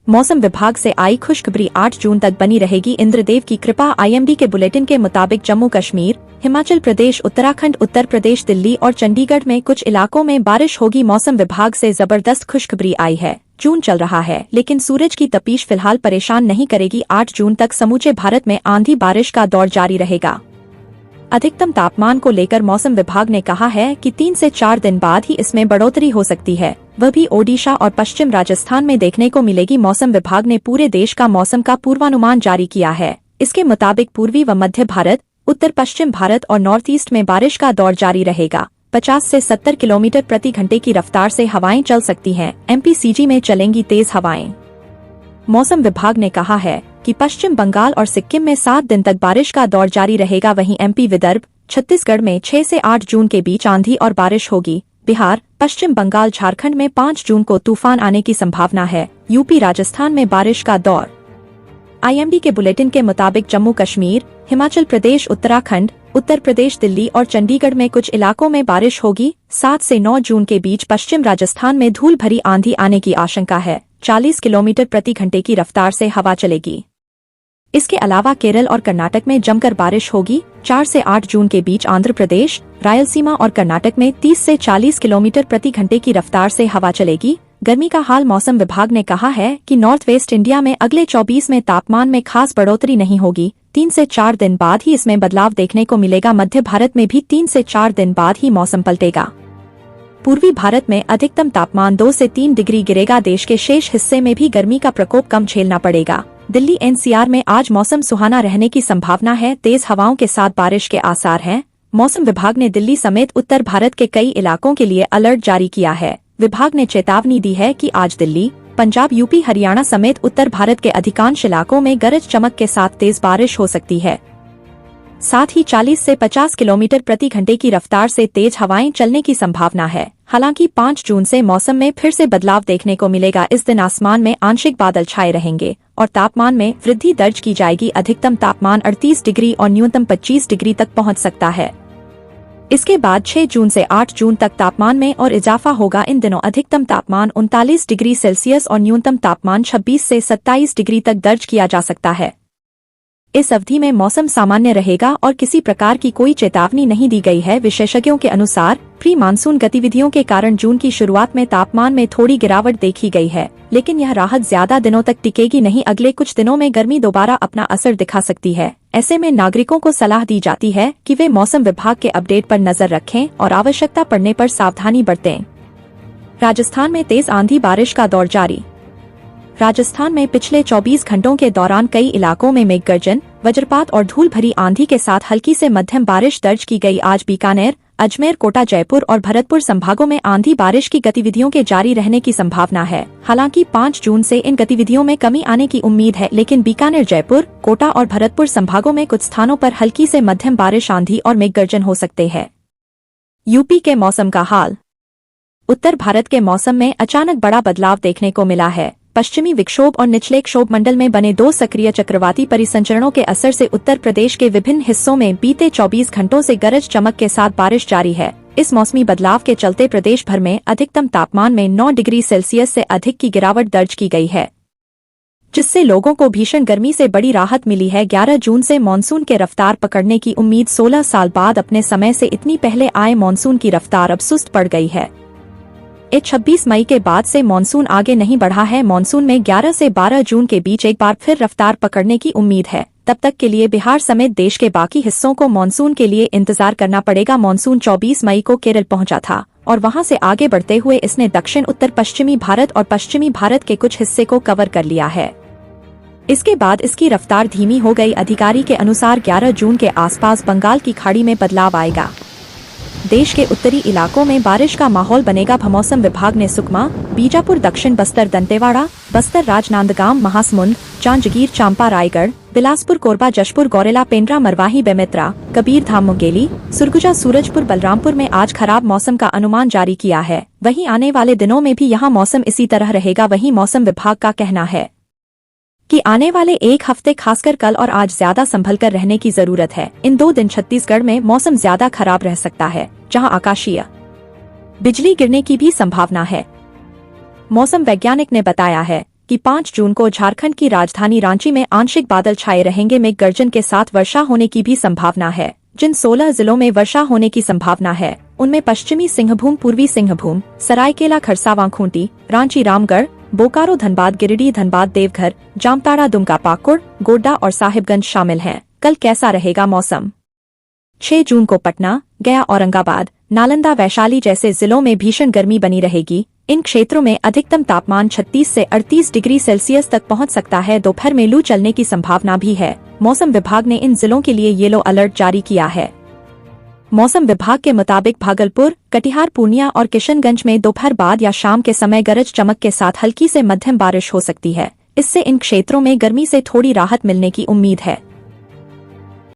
मौसम विभाग से आई खुशखबरी 8 जून तक बनी रहेगी इंद्रदेव की कृपा। आईएमडी के बुलेटिन के मुताबिक जम्मू कश्मीर, हिमाचल प्रदेश, उत्तराखंड, उत्तर प्रदेश, दिल्ली और चंडीगढ़ में कुछ इलाकों में बारिश होगी। मौसम विभाग से जबरदस्त खुशखबरी आई है। जून चल रहा है लेकिन सूरज की तपीश फिलहाल परेशान नहीं करेगी। 8 जून तक समूचे भारत में आंधी बारिश का दौर जारी रहेगा। अधिकतम तापमान को लेकर मौसम विभाग ने कहा है कि 3 से 4 दिन बाद ही इसमें बढ़ोतरी हो सकती है, वह भी ओडिशा और पश्चिम राजस्थान में देखने को मिलेगी। मौसम विभाग ने पूरे देश का मौसम का पूर्वानुमान जारी किया है। इसके मुताबिक पूर्वी व मध्य भारत, उत्तर पश्चिम भारत और नॉर्थ ईस्ट में बारिश का दौर जारी रहेगा। 50 से 70 किलोमीटर प्रति घंटे की रफ्तार से हवाएं चल सकती हैं। एमपीसीजी में चलेंगी तेज हवाएं। मौसम विभाग ने कहा है कि पश्चिम बंगाल और सिक्किम में 7 दिन तक बारिश का दौर जारी रहेगा। वहीं एमपी, विदर्भ, छत्तीसगढ़ में 6 से 8 जून के बीच आंधी और बारिश होगी। बिहार, पश्चिम बंगाल, झारखंड में 5 जून को तूफान आने की संभावना है। यूपी, राजस्थान में बारिश का दौर। आईएमडी के बुलेटिन के मुताबिक जम्मू कश्मीर, हिमाचल प्रदेश, उत्तराखंड, उत्तर प्रदेश, दिल्ली और चंडीगढ़ में कुछ इलाकों में बारिश होगी। 7 से 9 जून के बीच पश्चिम राजस्थान में धूल भरी आंधी आने की आशंका है। 40 किलोमीटर प्रति घंटे की रफ्तार से हवा चलेगी। इसके अलावा केरल और कर्नाटक में जमकर बारिश होगी। 4 से 8 जून के बीच आंध्र प्रदेश, रायलसीमा और कर्नाटक में 30 से 40 किलोमीटर प्रति घंटे की रफ्तार से हवा चलेगी। गर्मी का हाल। मौसम विभाग ने कहा है कि नॉर्थ वेस्ट इंडिया में अगले 24 में तापमान में खास बढ़ोतरी नहीं होगी। 3 से 4 दिन बाद ही इसमें बदलाव देखने को मिलेगा। मध्य भारत में भी 3 से 4 दिन बाद ही मौसम पलटेगा। पूर्वी भारत में अधिकतम तापमान 2 से 3 डिग्री गिरेगा। देश के शेष हिस्से में भी गर्मी का प्रकोप कम झेलना पड़ेगा। दिल्ली एनसीआर में आज मौसम सुहाना रहने की संभावना है। तेज हवाओं के साथ बारिश के आसार हैं। मौसम विभाग ने दिल्ली समेत उत्तर भारत के कई इलाकों के लिए अलर्ट जारी किया है। विभाग ने चेतावनी दी है कि आज दिल्ली, पंजाब, यूपी, हरियाणा समेत उत्तर भारत के अधिकांश इलाकों में गरज चमक के साथ तेज बारिश हो सकती है। साथ ही 40 से 50 किलोमीटर प्रति घंटे की रफ्तार से तेज हवाएं चलने की संभावना है। हालांकि 5 जून से मौसम में फिर से बदलाव देखने को मिलेगा। इस दिन आसमान में आंशिक बादल छाए रहेंगे और तापमान में वृद्धि दर्ज की जाएगी। अधिकतम तापमान 38 डिग्री और न्यूनतम 25 डिग्री तक पहुंच सकता है। इसके बाद 6 जून से 8 जून तक तापमान में और इजाफा होगा। इन दिनों अधिकतम तापमान 39 डिग्री सेल्सियस और न्यूनतम तापमान 26 से 27 डिग्री तक दर्ज किया जा सकता है। इस अवधि में मौसम सामान्य रहेगा और किसी प्रकार की कोई चेतावनी नहीं दी गई है। विशेषज्ञों के अनुसार प्री मानसून गतिविधियों के कारण जून की शुरुआत में तापमान में थोड़ी गिरावट देखी गई है, लेकिन यह राहत ज्यादा दिनों तक टिकेगी नहीं। अगले कुछ दिनों में गर्मी दोबारा अपना असर दिखा सकती है। ऐसे में नागरिकों को सलाह दी जाती है कि वे मौसम विभाग के अपडेट पर नजर रखें और आवश्यकता पड़ने पर सावधानी बरतें। राजस्थान में तेज आंधी बारिश का दौर जारी। राजस्थान में पिछले 24 घंटों के दौरान कई इलाकों में मेघगर्जन, वज्रपात और धूल भरी आंधी के साथ हल्की से मध्यम बारिश दर्ज की गई। आज बीकानेर, अजमेर, कोटा, जयपुर और भरतपुर संभागों में आंधी बारिश की गतिविधियों के जारी रहने की संभावना है। हालांकि 5 जून से इन गतिविधियों में कमी आने की उम्मीद है, लेकिन बीकानेर, जयपुर, कोटा और भरतपुर संभागों में कुछ स्थानों पर हल्की से मध्यम बारिश, आंधी और मेघगर्जन हो सकते हैं। यूपी के मौसम का हाल। उत्तर भारत के मौसम में अचानक बड़ा बदलाव देखने को मिला है। पश्चिमी विक्षोभ और निचले क्षोभ मंडल में बने 2 सक्रिय चक्रवाती परिसंचरणों के असर से उत्तर प्रदेश के विभिन्न हिस्सों में बीते 24 घंटों से गरज चमक के साथ बारिश जारी है। इस मौसमी बदलाव के चलते प्रदेश भर में अधिकतम तापमान में 9 डिग्री सेल्सियस से अधिक की गिरावट दर्ज की गई है, जिससे लोगों को भीषण गर्मी से बड़ी राहत मिली है। 11 जून से मानसून के रफ्तार पकड़ने की उम्मीद। 16 साल बाद अपने समय से इतनी पहले आए मानसून की रफ्तार अब सुस्त पड़ गई है। 26 मई के बाद से मानसून आगे नहीं बढ़ा है। मानसून में 11 से 12 जून के बीच एक बार फिर रफ्तार पकड़ने की उम्मीद है। तब तक के लिए बिहार समेत देश के बाकी हिस्सों को मानसून के लिए इंतजार करना पड़ेगा। मानसून 24 मई को केरल पहुंचा था और वहां से आगे बढ़ते हुए इसने दक्षिण उत्तर पश्चिमी भारत और पश्चिमी भारत के कुछ हिस्से को कवर कर लिया है। इसके बाद इसकी रफ्तार धीमी हो गई। अधिकारी के अनुसार 11 जून के आसपास बंगाल की खाड़ी में बदलाव आएगा। देश के उत्तरी इलाकों में बारिश का माहौल बनेगा। मौसम विभाग ने सुकमा, बीजापुर, दक्षिण बस्तर, दंतेवाड़ा, बस्तर, राजनांदगांव, महासमुंद, जांजगीर, चांपा, रायगढ़, बिलासपुर, कोरबा, जशपुर, गौरेला, पेंड्रा, मरवाही, बेमेतरा, कबीरधाम, मुंगेली, सुरगुजा, सूरजपुर, बलरामपुर में आज खराब मौसम का अनुमान जारी किया है। वहीं आने वाले दिनों में भी यहां मौसम इसी तरह रहेगा। वहीं मौसम विभाग का कहना है कि आने वाले एक हफ्ते खासकर कल और आज ज्यादा संभल कर रहने की जरूरत है। इन 2 दिन छत्तीसगढ़ में मौसम ज्यादा खराब रह सकता है, जहां आकाशीय बिजली गिरने की भी संभावना है। मौसम वैज्ञानिक ने बताया है कि 5 जून को झारखंड की राजधानी रांची में आंशिक बादल छाए रहेंगे। मेघ गर्जन के साथ वर्षा होने की भी संभावना है। जिन 16 जिलों में वर्षा होने की संभावना है उनमें पश्चिमी सिंहभूम, पूर्वी सिंहभूम, सरायकेला खरसावां, खूंटी, रांची, रामगढ़, बोकारो, धनबाद, गिरिडीह, धनबाद, देवघर, जामताड़ा, दुमका, पाकुड़, गोड्डा और साहिबगंज शामिल हैं। कल कैसा रहेगा मौसम? 6 जून को पटना, गया, औरंगाबाद, नालंदा, वैशाली जैसे जिलों में भीषण गर्मी बनी रहेगी। इन क्षेत्रों में अधिकतम तापमान 36 से 38 डिग्री सेल्सियस तक पहुंच सकता है। दोपहर में लू चलने की संभावना भी है। मौसम विभाग ने इन जिलों के लिए येलो अलर्ट जारी किया है। मौसम विभाग के मुताबिक भागलपुर, कटिहार, पूर्णिया और किशनगंज में दोपहर बाद या शाम के समय गरज चमक के साथ हल्की से मध्यम बारिश हो सकती है। इससे इन क्षेत्रों में गर्मी से थोड़ी राहत मिलने की उम्मीद है।